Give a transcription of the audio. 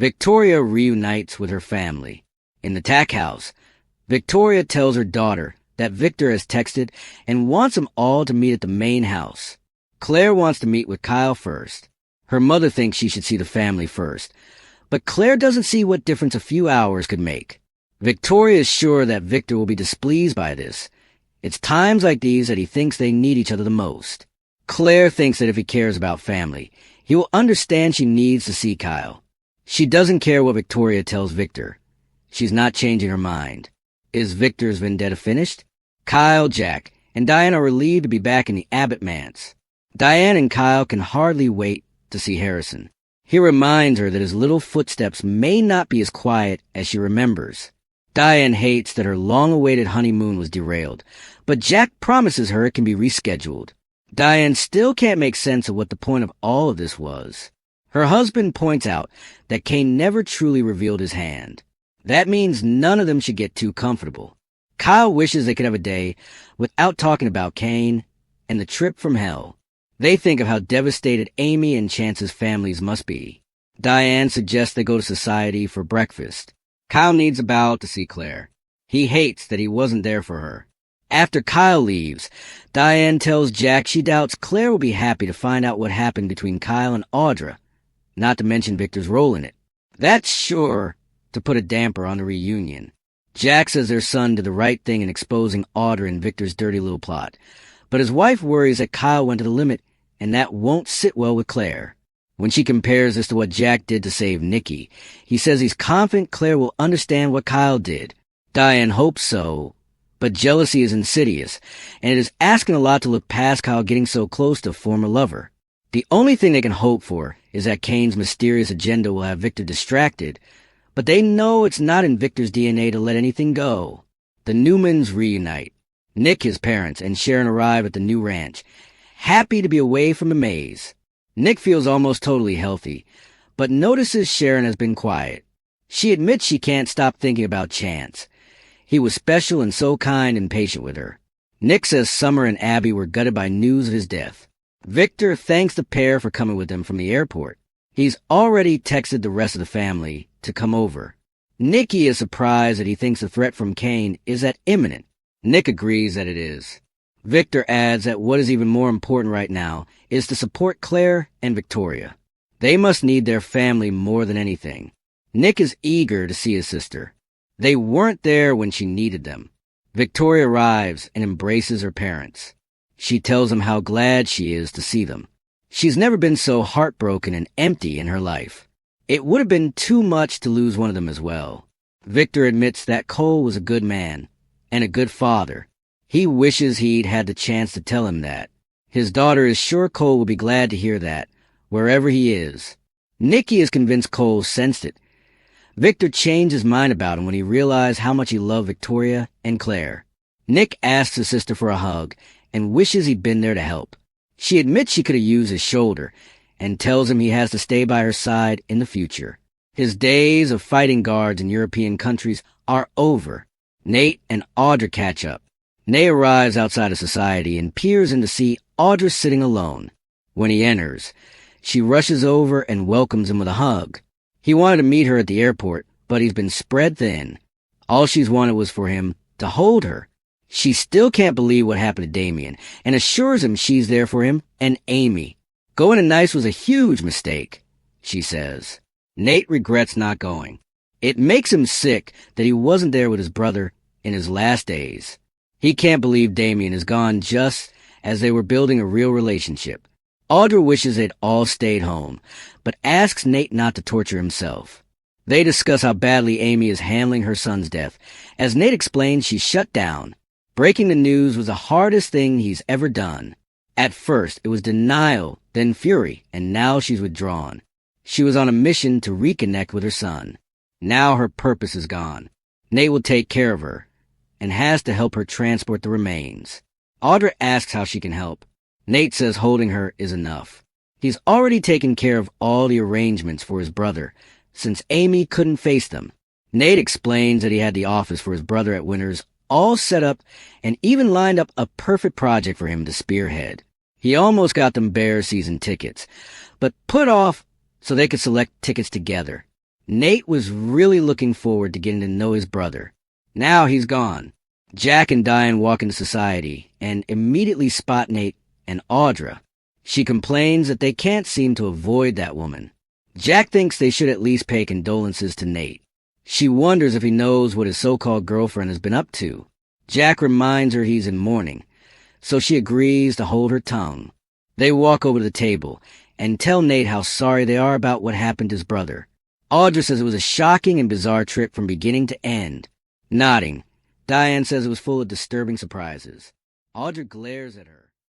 Victoria reunites with her family. In the tack house, Victoria tells her daughter that Victor has texted and wants them all to meet at the main house. Claire wants to meet with Kyle first. Her mother thinks she should see the family first, but Claire doesn't see what difference a few hours could make. Victoria is sure that Victor will be displeased by this. It's times like these that he thinks they need each other the most. Claire thinks that if he cares about family, he will understand she needs to see Kyle. She doesn't care what Victoria tells Victor. She's not changing her mind. Is Victor's vendetta finished? Kyle, Jack, and Diane are relieved to be back in the Abbott manse. Diane and Kyle can hardly wait to see Harrison. He reminds her that his little footsteps may not be as quiet as she remembers. Diane hates that her long-awaited honeymoon was derailed, but Jack promises her it can be rescheduled. Diane still can't make sense of what the point of all of this was. Her husband points out that Kane never truly revealed his hand. That means none of them should get too comfortable. Kyle wishes they could have a day without talking about Kane and the trip from hell. They think of how devastated Amy and Chance's families must be. Diane suggests they go to society for breakfast. Kyle needs a bow to see Claire. He hates that he wasn't there for her. After Kyle leaves, Diane tells Jack she doubts Claire will be happy to find out what happened between Kyle and Audra, not to mention Victor's role in it. That's sure to put a damper on the reunion. Jack says their son did the right thing in exposing Audra and Victor's dirty little plot, but his wife worries that Kyle went to the limit and that won't sit well with Claire. When she compares this to what Jack did to save Nikki, he says he's confident Claire will understand what Kyle did. Diane hopes so, but jealousy is insidious, and it is asking a lot to look past Kyle getting so close to a former lover. The only thing they can hope for is that Kane's mysterious agenda will have Victor distracted, but they know it's not in Victor's DNA to let anything go. The Newmans reunite. Nick, his parents, and Sharon arrive at the new ranch, happy to be away from the maze. Nick feels almost totally healthy, but notices Sharon has been quiet. She admits she can't stop thinking about Chance. He was special and so kind and patient with her. Nick says Summer and Abby were gutted by news of his death. Victor thanks the pair for coming with them from the airport. He's already texted the rest of the family to come over. Nikki is surprised that he thinks the threat from Kane is that imminent. Nick agrees that it is. Victor adds that what is even more important right now is to support Claire and Victoria. They must need their family more than anything. Nick is eager to see his sister. They weren't there when she needed them. Victoria arrives and embraces her parents. She tells them how glad she is to see them. She's never been so heartbroken and empty in her life. It would have been too much to lose one of them as well. Victor admits that Cole was a good man and a good father. He wishes he'd had the chance to tell him that. His daughter is sure Cole will be glad to hear that, wherever he is. Nikki is convinced Cole sensed it. Victor changed his mind about him when he realized how much he loved Victoria and Claire. Nick asks his sister for a hug and wishes he'd been there to help. She admits she could have used his shoulder and tells him he has to stay by her side in the future. His days of fighting guards in European countries are over. Nate and Audra catch up. Nate arrives outside of society and peers in to see Audra sitting alone. When he enters, she rushes over and welcomes him with a hug. He wanted to meet her at the airport, but he's been spread thin. All she's wanted was for him to hold her. She still can't believe what happened to Damien and assures him she's there for him and Amy. Going to Nice was a huge mistake, she says. Nate regrets not going. It makes him sick that he wasn't there with his brother in his last days. He can't believe Damien is gone just as they were building a real relationship. Audra wishes they'd all stayed home, but asks Nate not to torture himself. They discuss how badly Amy is handling her son's death. As Nate explains, she's shut down. Breaking the news was the hardest thing he's ever done. At first, it was denial, then fury, and now she's withdrawn. She was on a mission to reconnect with her son. Now her purpose is gone. Nate will take care of her and has to help her transport the remains. Audra asks how she can help. Nate says holding her is enough. He's already taken care of all the arrangements for his brother, since Amy couldn't face them. Nate explains that he had the office for his brother at Winters all set up and even lined up a perfect project for him to spearhead. He almost got them Bears season tickets, but put off so they could select tickets together. Nate was really looking forward to getting to know his brother. Now he's gone. Jack and Diane walk into society and immediately spot Nate and Audra. She complains that they can't seem to avoid that woman. Jack thinks they should at least pay condolences to Nate. She wonders if he knows what his so-called girlfriend has been up to. Jack reminds her he's in mourning, so she agrees to hold her tongue. They walk over to the table and tell Nate how sorry they are about what happened to his brother. Audra says it was a shocking and bizarre trip from beginning to end. Nodding, Diane says it was full of disturbing surprises. Audra glares at her.